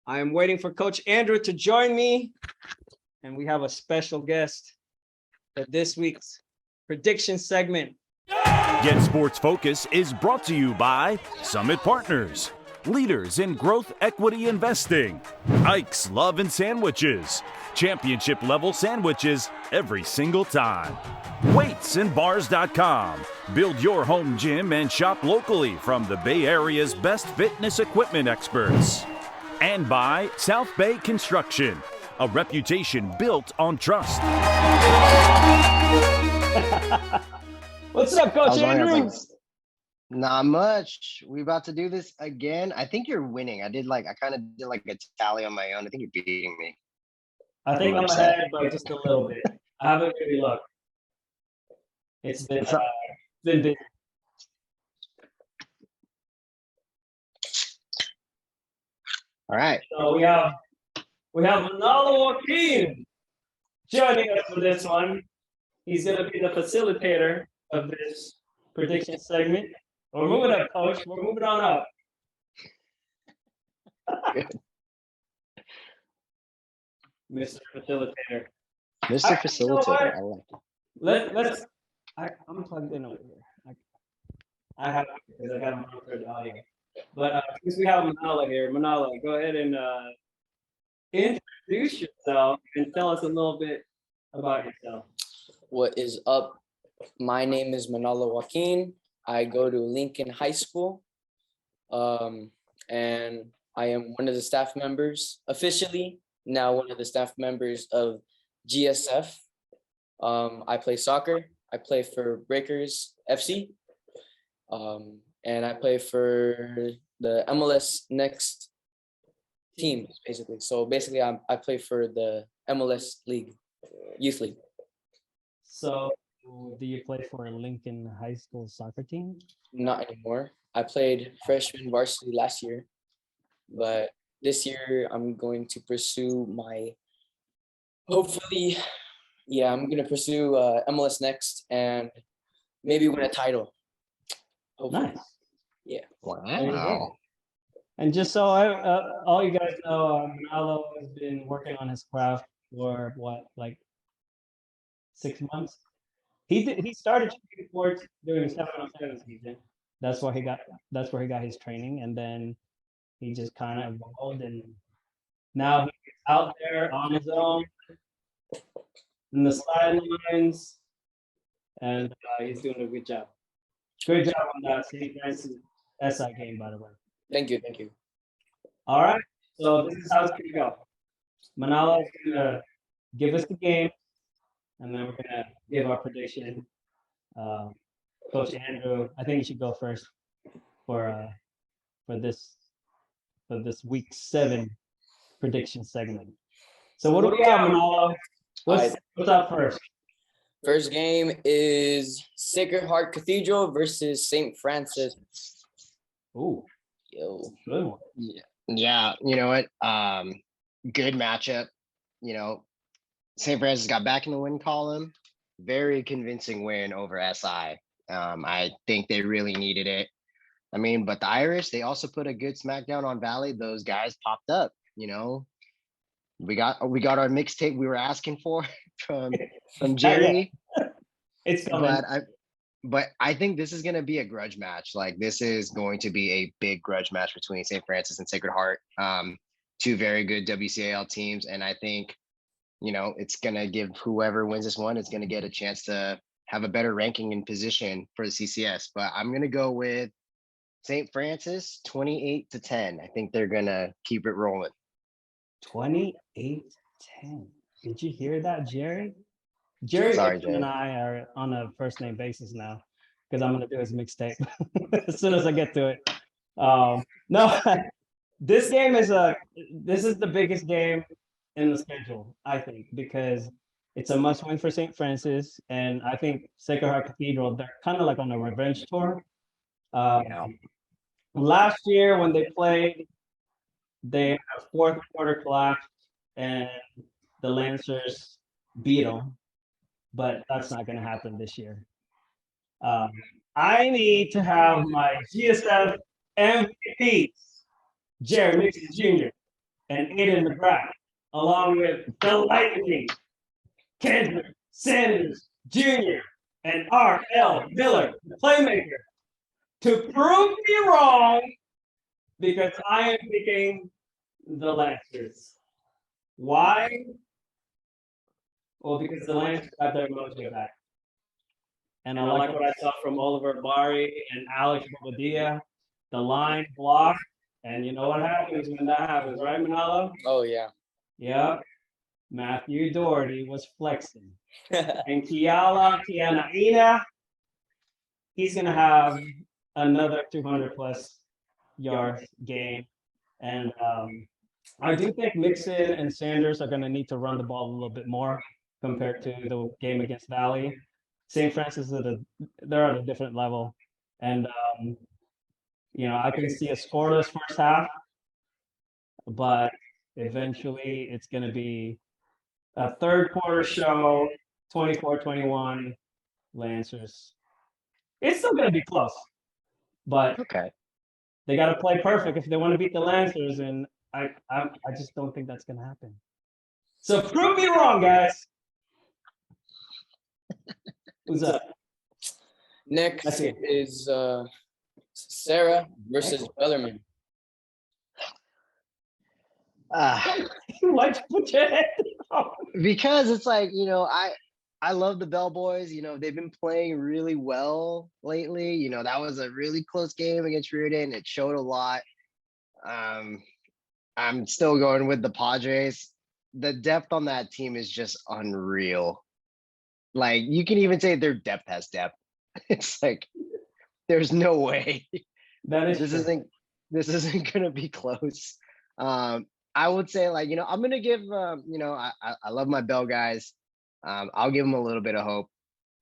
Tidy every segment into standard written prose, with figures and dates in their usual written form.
I am waiting for Coach Andrew to join me, and we have a special guest for this week's prediction segment. Get Sports Focus is brought to you by Summit Partners, leaders in growth equity investing, Ike's Love and Sandwiches, championship level sandwiches every single time, weightsandbars.com, build your home gym and shop locally from the Bay Area's best fitness equipment experts, and by South Bay Construction, a reputation built on trust. What's up, Coach Andrew? Not much. We about to do this again. I think you're winning. I kind of did like a tally on my own. I think you're beating me. I think I'm ahead by just a little bit. I haven't really looked. It's been busy. All right. So we have Joaquin joining us for this one. He's going to be the facilitator of this prediction segment. We're moving up, Coach. We're moving on up. Good. Mr. Facilitator. Mr. Facilitator. I like it. I'm plugged in over here. I have because I got him on the audio. But since we have Manala here, Manala, go ahead and introduce yourself and tell us a little bit about yourself. What is up? My name is Manala Joaquin. I go to Lincoln High School, and I am one of the staff members, officially now one of the staff members of GSF. I play soccer. I play for Breakers FC, and I play for the MLS Next team, basically. So basically, I play for the MLS League, Youth League. So, do you play for a Lincoln High School soccer team? Not anymore. I played freshman varsity last year, but this year I'm going to pursue hopefully, I'm going to pursue MLS Next and maybe win a title. Hopefully. Nice. Yeah. Wow. And just so all you guys know, Manalo has been working on his craft for like 6 months. He started shooting sports during the 7-on-7 season. That's where he got his training, and then he just kind of evolved, and now he's out there on his own in the sidelines, and he's doing a good job. Great job on that St. Francis SI game, by the way. Thank you. All right, so this is how it's gonna go. Manalo is gonna give us the game, and then we're gonna give our prediction. Coach Andrew, I think you should go first for this week 7 prediction segment. So what do we got, Manalo? What's up first? First game is Sacred Heart Cathedral versus St. Francis. Ooh, good one. Yeah. You know what? Good matchup. You know, St. Francis got back in the win column. Very convincing win over SI. I think they really needed it. I mean, but the Irish, they also put a good smackdown on Valley. Those guys popped up, you know. We got our mixtape we were asking for from Jerry. It's coming. But I think this is going to be a grudge match. Like, this is going to be a big grudge match between St. Francis and Sacred Heart. Two very good WCAL teams. And I think, you know, it's going to give whoever wins this one, it's going to get a chance to have a better ranking and position for the CCS. But I'm going to go with St. Francis 28-10. I think they're going to keep it rolling. 28-10. Did you hear that, Jerry? Jerry and I are on a first name basis now because I'm going to do his mixtape as soon as I get to it. No, this is the biggest game in the schedule, I think, because it's a must win for St. Francis. And I think Sacred Heart Cathedral, they're kind of like on a revenge tour. Last year when they played, they had a fourth quarter collapse and the Lancers beat them. But that's not going to happen this year. I need to have my GSF MVP, Jerry Mixon Jr. and Aiden McGrath, along with the Lightning, Kendrick Sanders Jr., and R.L. Miller, the playmaker, to prove me wrong because I am picking the Lancers. Why? Well, because the Lancers got their mojo back. And I like what I saw from Oliver Bari and Alex Bobadilla. The line block. And you know what happens when that happens, right, Manalo? Oh, yeah. Yep. Matthew Doherty was flexing. And Kiana, he's going to have another 200-plus yards game. And I do think Mixon and Sanders are going to need to run the ball a little bit more compared to the game against Valley. St. Francis, they're at a different level. And, I can see a scoreless first half, but eventually it's going to be a third quarter show, 24-21, Lancers. It's still going to be close, but Okay. they got to play perfect if they want to beat the Lancers, and I just don't think that's going to happen. So prove me wrong, guys. Who's up? Next is Serra versus Bellarmine. Why'd you put your head down? Because it's like, I love the Bell Boys. They've been playing really well lately. That was a really close game against Riordan. It showed a lot. I'm still going with the Padres. The depth on that team is just unreal. Like, you can even say their depth has depth. It's like, there's no way this isn't gonna be close. I would say, like, I'm gonna give I love my Bell guys. I'll give them a little bit of hope,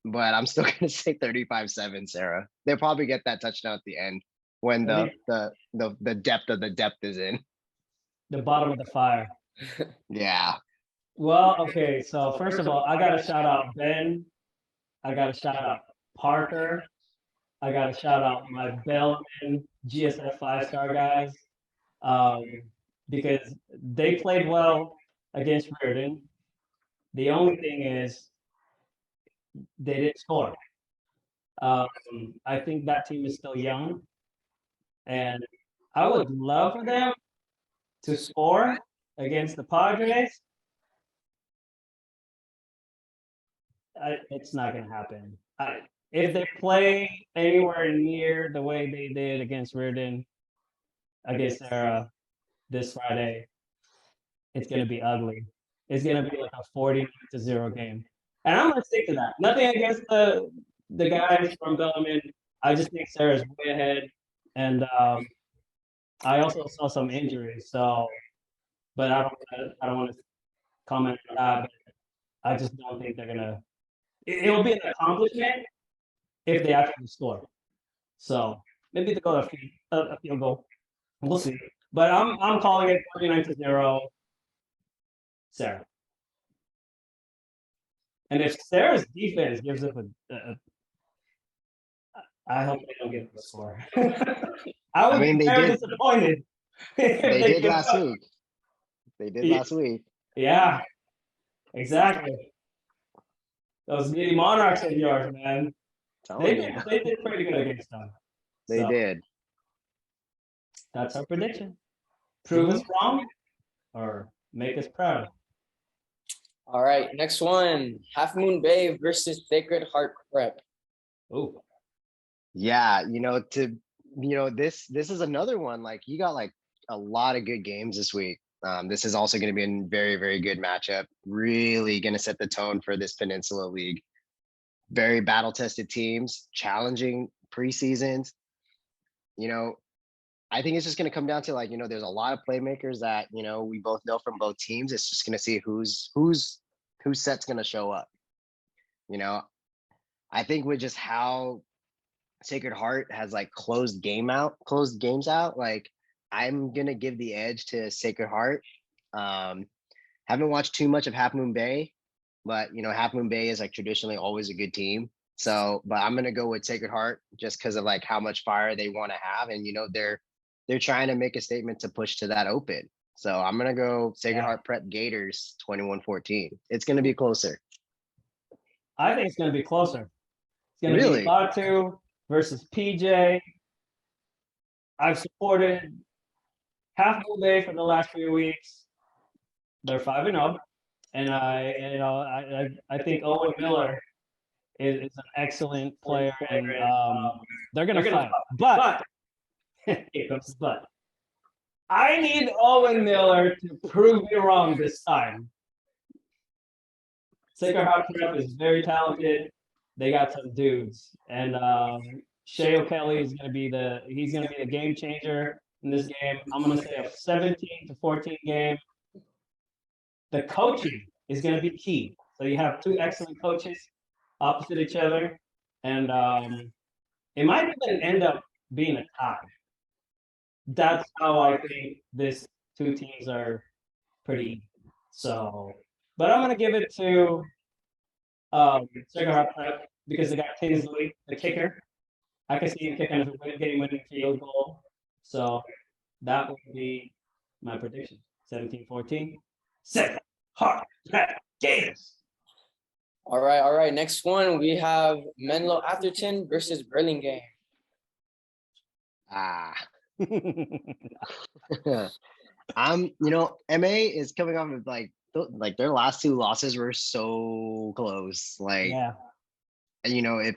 but I'm still gonna say 35-7, Sarah. They'll probably get that touchdown at the end when the depth of the depth is in. The bottom of the fire. Yeah. Well, okay, so first of all, I gotta shout out Ben. I gotta shout out Parker. I gotta shout out my Bellarmine GSF 5-star guys. Because they played well against Riordan. The only thing is they didn't score. I think that team is still young, and I would love for them to score against the Padres. It's not going to happen. If they play anywhere near the way they did against Riordan, against Serra this Friday, it's going to be ugly. It's going to be like a 40-0 game. And I'm going to stick to that. Nothing against the guys from Bellarmine. I just think Serra's way ahead. And I also saw some injuries. So, but I don't want to comment on that. But I just don't think they're going to. It'll be an accomplishment if they actually score. So maybe they go a field goal. We'll see. But I'm calling it 49-0, Serra. And if Serra's defense gives up I hope they don't get the score. I would be very disappointed. They did last week. They did last week. Yeah, exactly. Those Mitty Monarchs of yours, man. They did pretty good against them. They did. That's our prediction. Prove us wrong or make us proud. All right, next one. Half Moon Bay versus Sacred Heart Prep. Oh. Yeah, this is another one. Like, you got like a lot of good games this week. This is also going to be a very, very good matchup. Really going to set the tone for this Peninsula League. Very battle-tested teams, challenging preseasons. I think it's just going to come down to, like, there's a lot of playmakers that, we both know from both teams. It's just going to see whose set's going to show up. I think with just how Sacred Heart has like closed games out, like, I'm going to give the edge to Sacred Heart. Haven't watched too much of Half Moon Bay, but Half Moon Bay is like traditionally always a good team. So, but I'm going to go with Sacred Heart just because of like how much fire they want to have. And, they're trying to make a statement to push to that open. So I'm gonna go Sacred Yeah. Heart Prep Gators 21-14. It's gonna be closer. I think it's going to be closer. It's going to be Really? Batu versus PJ. I've supported Half Moon Bay for the last few weeks. They're 5-0, and I think Owen Miller is an excellent player, and they're going to fight. But here comes the but. I need Owen Miller to prove me wrong this time. Sacred Heart Prep is very talented. They got some dudes, and Shea O'Kelly is going to be the game changer in this game. I'm going to say a 17-14 game. The coaching is going to be key. So you have two excellent coaches opposite each other, and it might even end up being a tie. That's how I think this two teams are pretty even. So, but I'm going to give it to Sacred Heart Prep because they got Tinsley, the kicker. I can see him kicking a game-winning field goal. So that would be my prediction. 17-14. Sacred Heart Prep Gators. All right. Next one, we have Menlo-Atherton versus Burlingame. MA is coming off of like their last two losses were so close. If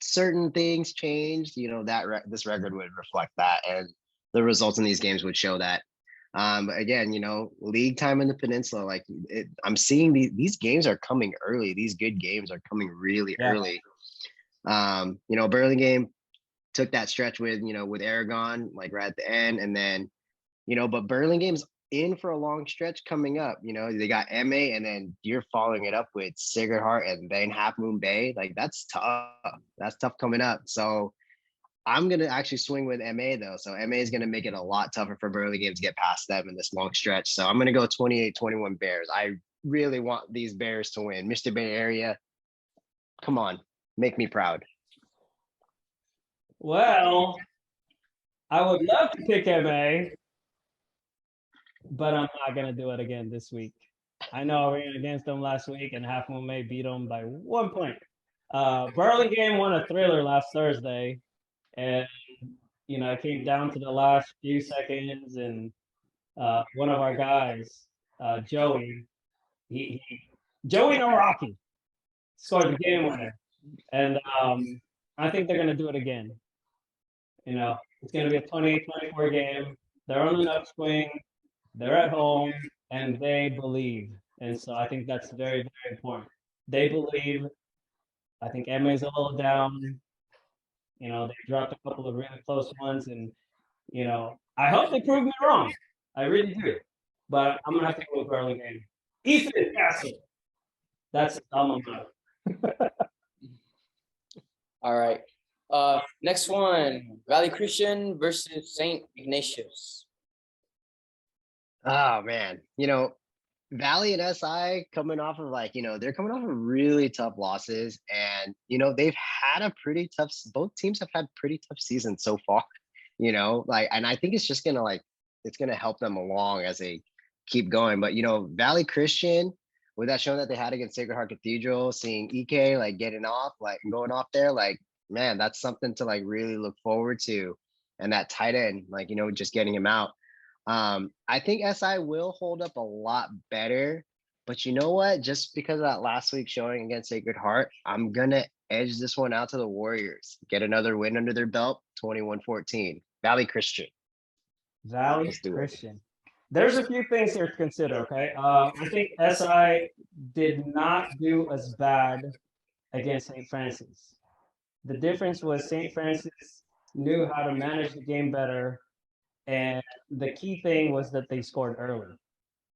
certain things changed, this record would reflect that, and the results in these games would show that. But again, league time in the peninsula, I'm seeing these games are coming early. These good games are coming really early. Burlingame took that stretch with Aragon, right at the end, and then, but Burlingame's in for a long stretch coming up. They got MA, and then you're following it up with Sacred Heart and then Half Moon Bay. That's tough. That's tough coming up. So I'm going to actually swing with MA though. So MA is going to make it a lot tougher for Burlingame to get past them in this long stretch. So I'm going to go 28-21 Bears. I really want these Bears to win. Mr. Bay Area, come on, make me proud. Well, I would love to pick MA, but I'm not going to do it again this week. I know we went against them last week, and Half Moon Bay beat them by 1 point. Burlingame won a thriller last Thursday, and it came down to the last few seconds, and one of our guys, Joey, Joey Noraki scored the game winner, and I think they're going to do it again. It's going to be a 28-24 game. They're on an upswing. They're at home, and they believe. And so I think that's very, very important. They believe. I think MA's a little down. They dropped a couple of really close ones, and I hope they prove me wrong. I really do. But I'm gonna have to go with Burlingame. Ethan Castle. That's alma mater. All right. Next one, Valley Christian versus St. Ignatius. Oh man, Valley and SI coming off of they're coming off of really tough losses, and they've had a pretty tough. Both teams have had pretty tough seasons so far. And I think it's just gonna it's gonna help them along as they keep going. But Valley Christian, with that showing that they had against Sacred Heart Cathedral, seeing EK getting off, going off there, man, that's something to really look forward to. And that tight end, just getting him out. I think SI will hold up a lot better, but you know what? Just because of that last week showing against Sacred Heart, I'm gonna edge this one out to the Warriors. Get another win under their belt, 21-14. Valley Christian. Valley Christian. There's a few things here to consider, okay? I think SI did not do as bad against St. Francis. The difference was St. Francis knew how to manage the game better, and the key thing was that they scored early.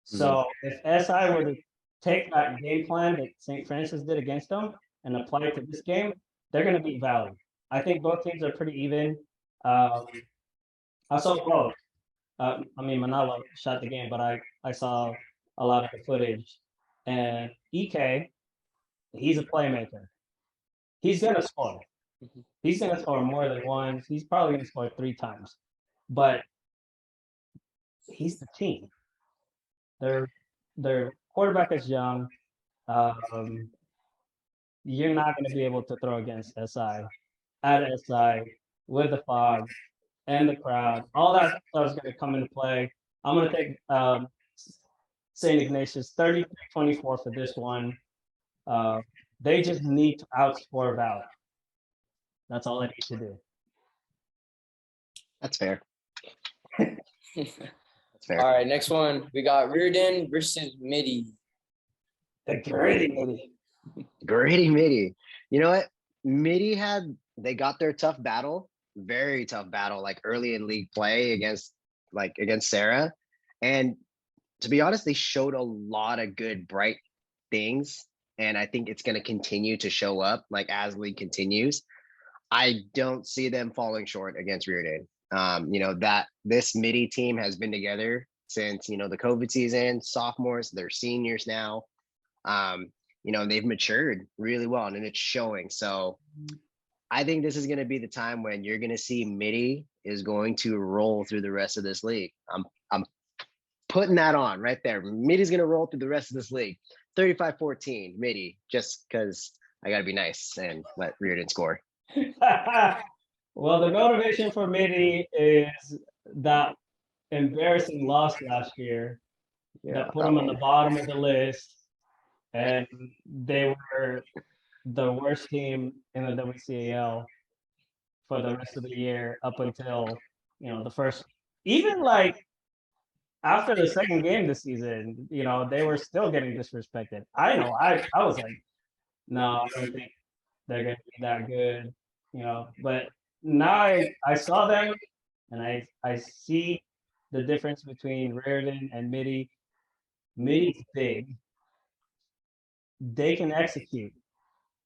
So if SI were to take that game plan that St. Francis did against them and apply it to this game, they're going to beat Valley. I think both teams are pretty even. I saw both. Manalo shot the game, but I saw a lot of the footage. And EK, he's a playmaker. He's going to score. He's going to score more than once. He's probably going to score 3 times. But he's the team. Their quarterback is young. Um, you're not going to be able to throw against SI at SI with the fog and the crowd. All that stuff is going to come into play. I'm going to take St. Ignatius 33-24 for this one. They just need to outscore Valley. That's all they need to do. That's fair. All That's fair. right, next one. We got Riordan versus Mitty. The gritty Mitty. Gritty Mitty. You know what? Mitty they got their tough battle, very tough battle, like early in league play against Serra. And to be honest, they showed a lot of good, bright things. And I think it's going to continue to show up like as league continues. I don't see them falling short against Riordan. That this Mitty team has been together since, the COVID season, sophomores, they're seniors now. They've matured really well and it's showing. So I think this is going to be the time when you're going to see Mitty is going to roll through the rest of this league. I'm putting that on right there. Mitty's going to roll through the rest of this league. 35-14 Mitty, just because I got to be nice and let Riordan score. Well, the motivation for Mitty is that embarrassing loss last year that put them on the bottom of the list. And they were the worst team in the WCAL for the rest of the year up until, the first, even like after the second game this season, they were still getting disrespected. I know. I was like, no, I don't think they're going to be that good, but now I saw them and I see the difference between Riordan and Mitty. Mitty's big. They can execute.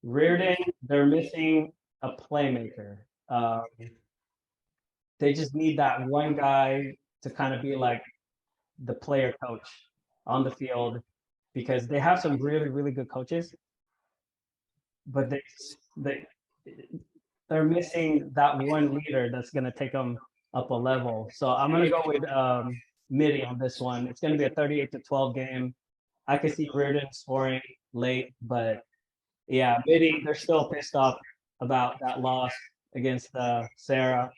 Riordan, they're missing a playmaker. They just need that one guy to kind of be like the player coach on the field because they have some really, really good coaches, but they're missing that one leader that's going to take them up a level. So I'm going to go with Mitty on this one. It's going to be a 38-12 game. I could see Riordan scoring late, but yeah, Mitty, they're still pissed off about that loss against Serra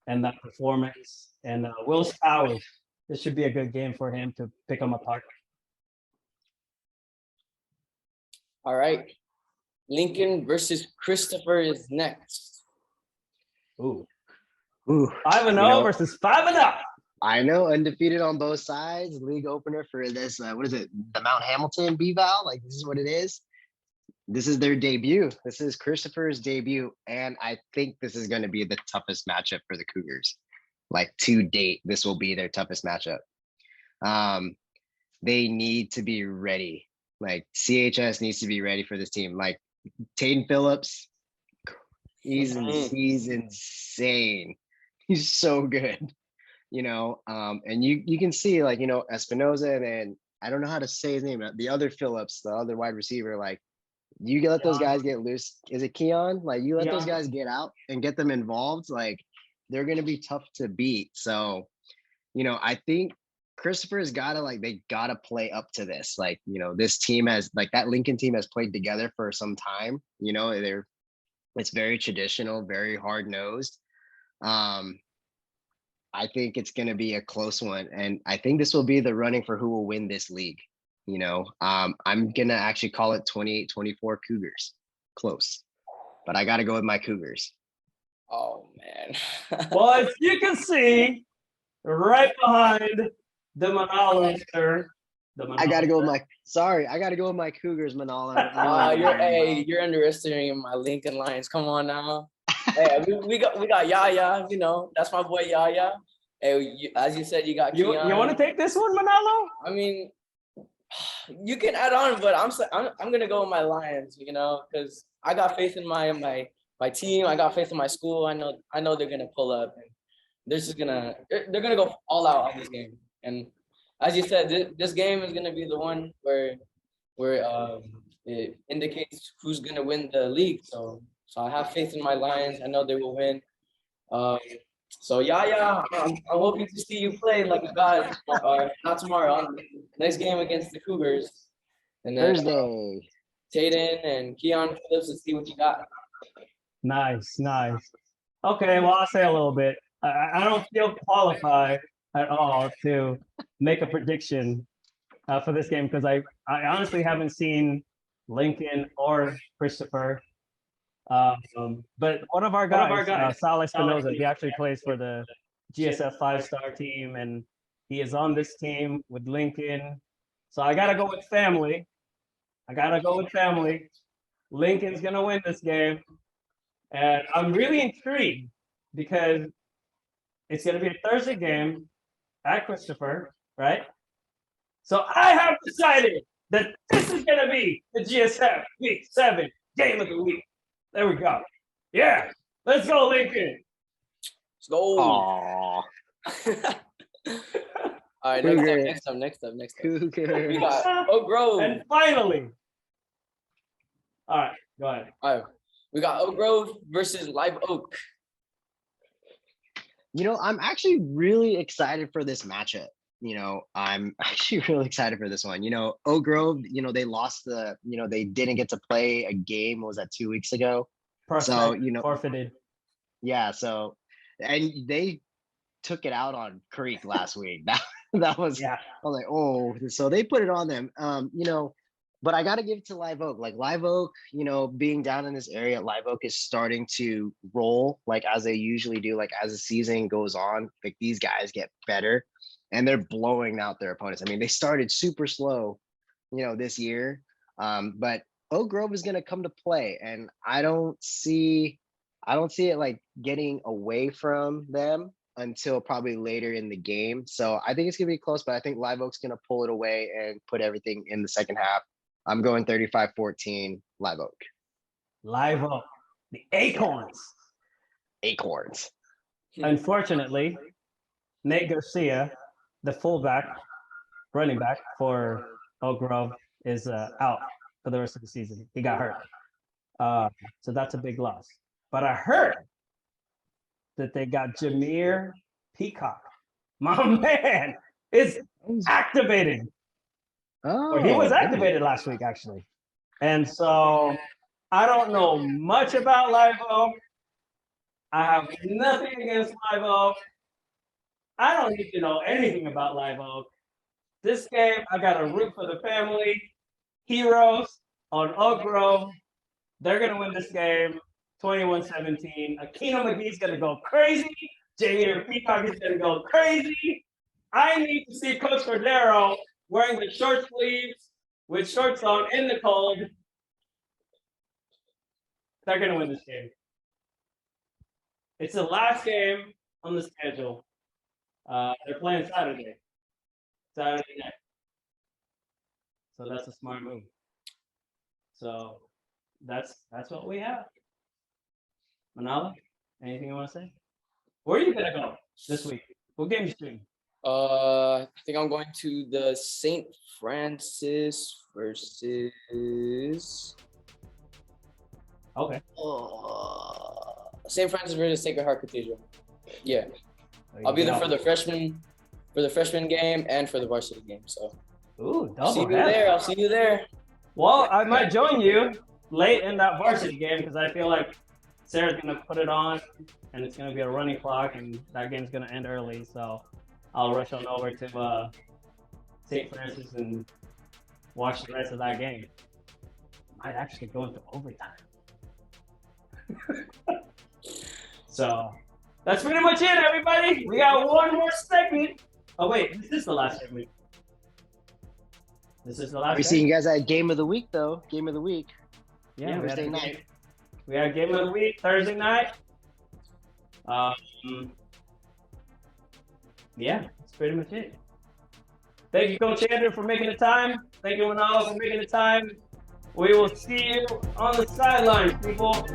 and that performance. And Will Stowers, this should be a good game for him to pick them apart. All right. Lincoln versus Christopher is next. Ooh. 5-0 versus 5-0. I know, undefeated on both sides. League opener for this. What is it? The Mount Hamilton B-Val? Like, this is what it is. This is their debut. This is Christopher's debut. And I think this is going to be the toughest matchup for the Cougars. Like, to date, this will be their toughest matchup. They need to be ready. Like, CHS needs to be ready for this team. Like, Taden Phillips, he's insane. He's so good. And you can see like, Espinoza and then I don't know how to say his name, the other Phillips, the other wide receiver, like you let those guys get loose. Is it Keon? Like you let those guys get out and get them involved. Like they're going to be tough to beat. So, I think Christopher's they gotta play up to this. Like, this team has like that Lincoln team has played together for some time, it's very traditional, very hard nosed. I think it's going to be a close one. And I think this will be the running for who will win this league. I'm going to actually call it 28-24 Cougars. Close. But I got to go with my Cougars. Oh, man. Well, as you can see, right behind the Manala, sir. I got to go with my Cougars, Manala. You're underestimating my Lincoln Lions. Come on now. Hey, we got Yaya, that's my boy Yaya. Hey, as you said, you got Keon. You want to take this one, Manalo? I mean, you can add on, but I'm gonna go with my Lions, because I got faith in my team. I got faith in my school. I know they're gonna pull up. And they're gonna go all out on this game. And as you said, this game is gonna be the one where it indicates who's gonna win the league. So I have faith in my Lions. I know they will win. So I'm hoping to see you play like a god. Not tomorrow. next game against the Cougars. And then Thursday. Tayden and Keon Phillips, let's see what you got. Nice. Okay, well, I'll say a little bit. I don't feel qualified at all to make a prediction for this game because I honestly haven't seen Lincoln or Christopher. But one of our guys, Sal Espinoza, he actually plays for the GSF 5-star team, and he is on this team with Lincoln. So I got to go with family. Lincoln's going to win this game. And I'm really intrigued because it's going to be a Thursday game at Christopher, right? So I have decided that this is going to be the GSF Week 7 Game of the Week. There we go. Yeah, let's go, Lincoln. Let's go. Aww. All right, next up. Cougars. We got Oak Grove. And finally, all right, go ahead. All right, we got Oak Grove versus Live Oak. I'm actually really excited for this matchup. I'm actually really excited for this one. Oak Grove, they lost they didn't get to play a game. What was that, 2 weeks ago? Perfect. So, forfeited. Yeah. So, and they took it out on Creek last week. That was, I was like, oh, so they put it on them. But I got to give it to Live Oak. Like Live Oak, being down in this area, Live Oak is starting to roll like as they usually do. Like as the season goes on, like these guys get better and they're blowing out their opponents. I mean, they started super slow, this year. But Oak Grove is going to come to play, and I don't see it like getting away from them until probably later in the game. So I think it's going to be close, but I think Live Oak's going to pull it away and put everything in the second half. I'm going 35-14 Live Oak. Live Oak, the Acorns. Unfortunately, Nate Garcia, the running back for Oak Grove, is out for the rest of the season. He got hurt. So that's a big loss. But I heard that they got Jameer Peacock. My man is activated. Or he was activated last week, actually. And so I don't know much about Live Oak. I have nothing against Live Oak. I don't need to know anything about Live Oak. This game, I got to root for the family. Heroes on Oak Grove. They're going to win this game 21-17. Akino McGee's going to go crazy. Jameer Peacock is going to go crazy. I need to see Coach Cordero wearing the short sleeves with shorts on in the cold. They're going to win this game. It's the last game on the schedule. They're playing Saturday night. So that's a smart move. So that's what we have. Manala, anything you want to say? Where are you gonna go this week? What game you streaming? I think I'm going to the St. Francis versus. Okay. St. Francis versus Sacred Heart Cathedral. Yeah, I'll be there for the freshman game and for the varsity game. So. Ooh, I'll see you there. Well, I might join you late in that varsity game because I feel like Serra's gonna put it on, and it's gonna be a running clock, and that game's gonna end early. So I'll rush on over to St. Francis and watch the rest of that game. Might actually go into overtime. So that's pretty much it, everybody. We got one more segment. Oh wait, this is the last segment. This is the last. We're seeing you guys at Game of the Week, though. Game of the Week. Yeah, Thursday night. We had Game of the Week Thursday night. Yeah, that's pretty much it. Thank you, Coach Andrew, for making the time. Thank you, Manalo, for making the time. We will see you on the sidelines, people.